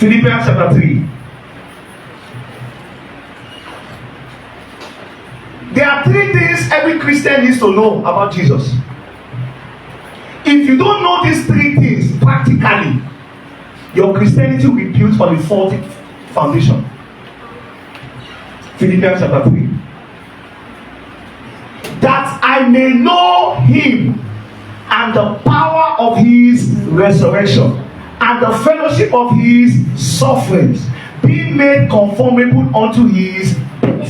Philippians chapter 3. There are three things every Christian needs to know about Jesus. If you don't know these three things practically, your Christianity will be built on a faulty foundation. Philippians chapter 3. That I may know him and the power of his resurrection and the fellowship of his sufferings, being made conformable unto his death.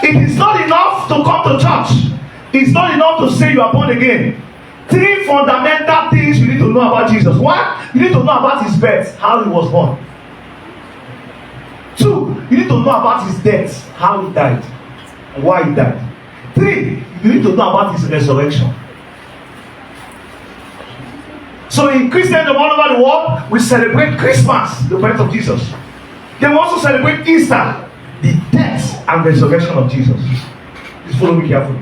It is not enough to come to church. It's not enough to say you are born again. Three fundamental things you need to know about Jesus. One, you need to know about his birth, how he was born. Two, you need to know about his death, how he died, and why he died. Three, you need to know about his resurrection. So in Christendom all over the world, we celebrate Christmas, the birth of Jesus. Then we also celebrate Easter, the death and resurrection of Jesus. Please follow me carefully.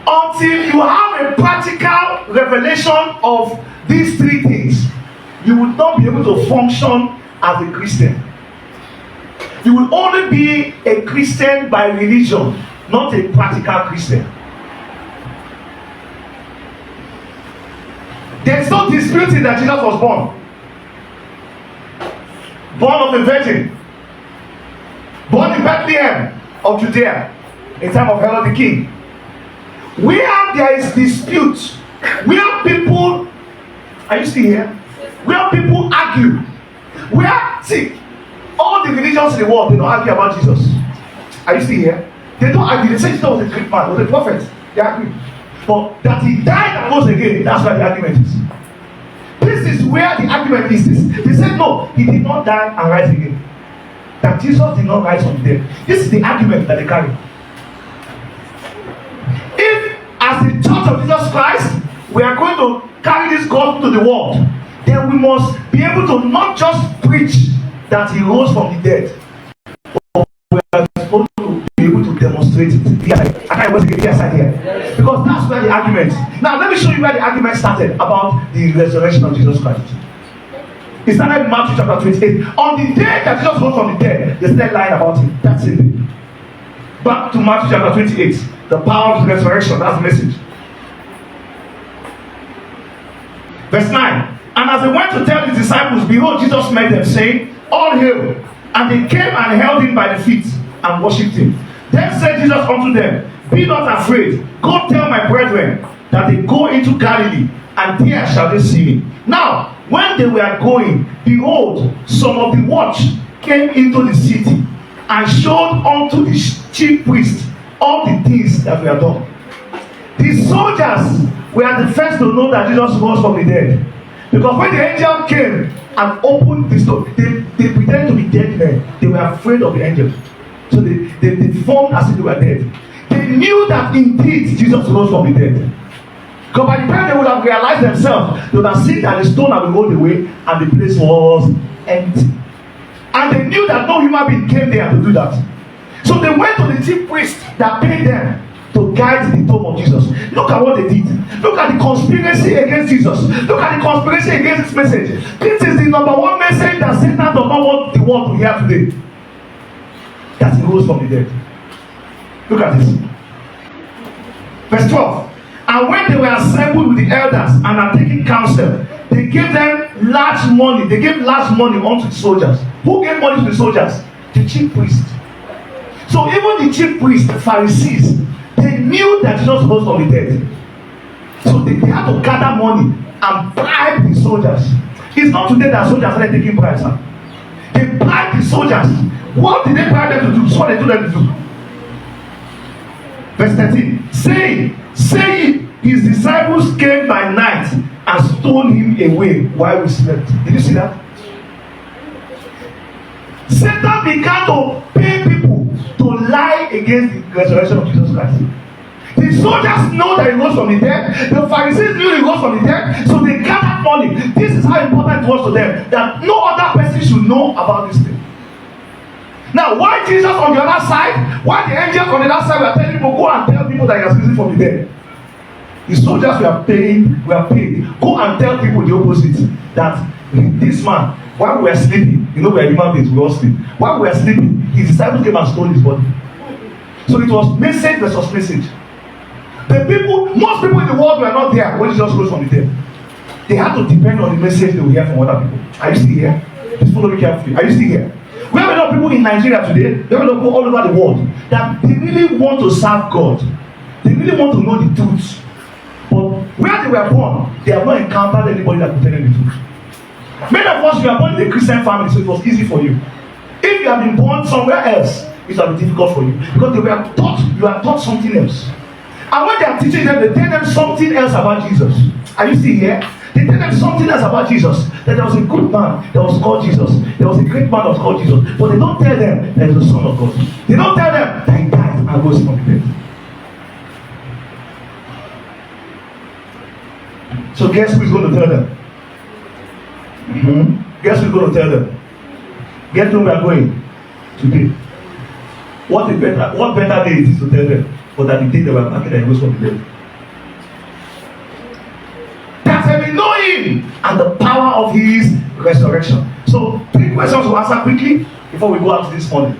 Until you have a practical revelation of these three things, you will not be able to function as a Christian. You will only be a Christian by religion, not a practical Christian. There is no disputing that Jesus was born. Born of a virgin. Born in Bethlehem of Judea in time of Herod the king. Where there is dispute, where people, are you still here? Where people argue, where, see, all the religions in the world, they don't argue about Jesus. Are you still here? They don't argue. They say Jesus was a great man, was a prophet. They agree. But that he died and rose again, that's where the argument is. This is where the argument is. They said no, he did not die and rise again. That Jesus did not rise from the dead. This is the argument that they carry. If as the church of Jesus Christ, we are going to carry this gospel to the world, then we must be able to not just preach that he rose from the dead, but we are supposed to be able to demonstrate it. Yeah, I can't wait to get the side here. Because that's where the argument. Now let me show you where the argument started about the resurrection of Jesus Christ. It started in Matthew chapter 28. On the day that Jesus rose from the dead, they started lying about him. That's it. Back to Matthew chapter 28. The power of the resurrection. That's the message. Verse 9. And as they went to tell his disciples, behold, Jesus met them, saying, all hail. And they came and held him by the feet and worshipped him. Then said Jesus unto them, be not afraid. Go tell my brethren that they go into Galilee, and there shall they see me. Now, when they were going, behold, some of the watch came into the city, and showed unto the chief priest all the things that were done. The soldiers were the first to know that Jesus rose from the dead. Because when the angel came and opened the door, they pretended to be dead men. They were afraid of the angel. So they formed as if they were dead. They knew that indeed Jesus rose from the dead. Because by the time they would have realized themselves, they would have seen that the stone had been rolled away and the place was empty. And they knew that no human being came there to do that. So they went to the chief priest that paid them to guide the tomb of Jesus. Look at what they did. Look at the conspiracy against Jesus. Look at the conspiracy against his message. This is the number one message that Satan does not want the world to hear today. That he rose from the dead. Look at this. Verse 12. And when they were assembled with the elders and are taking counsel, they gave them large money. They gave large money unto the soldiers. Who gave money to the soldiers? The chief priest. So even the chief priests, the Pharisees, they knew that Jesus rose from the dead. So they had to gather money and bribe the soldiers. It's not today that soldiers are taking bribes. Huh? They bribed the soldiers. What did they bribe them to do? So what they told them to do. Verse 13. Saying, his disciples came by night and stole him away while we slept. Did you see that? Satan began to pay people to lie against the resurrection of Jesus Christ. The soldiers know that he rose from the dead. The Pharisees knew he rose from the dead. So they gathered money. This is how important it was to them, that no other person should know about this thing. Now, why Jesus on the other side? Why the angels on the other side were telling people, go and tell people that he has risen from the dead? The soldiers were paid. Go and tell people the opposite, that this man, while we were sleeping, we are human beings, we all sleep. While we were sleeping, his disciples came and stole his body. So it was message versus message. Most people in the world were not there when Jesus rose from the dead. They had to depend on the message they would hear from other people. Are you still here? Please follow me carefully. Are you still here? We have a lot of people in Nigeria today, we have a lot of people all over the world, that they really want to serve God. They really want to know the truth. But where they were born, they have not encountered anybody that could tell them the truth. Many of us, we are born in a Christian family, so it was easy for you. If you have been born somewhere else, it will be difficult for you, because you are taught something else. And when they are teaching them, they tell them something else about Jesus. Are you still here? They tell them something else about Jesus. That there was a good man that was called Jesus. There was a great man that was called Jesus. But they don't tell them that he was the Son of God. They don't tell them that he died and rose from the dead. So guess who is going to tell them? Guess who is going to tell them? Guess where we are going today? What better day it is to tell them, but that the day they were back and rose from the dead. That they may know him and the power of his resurrection. So 3 questions to answer quickly before we go out this morning.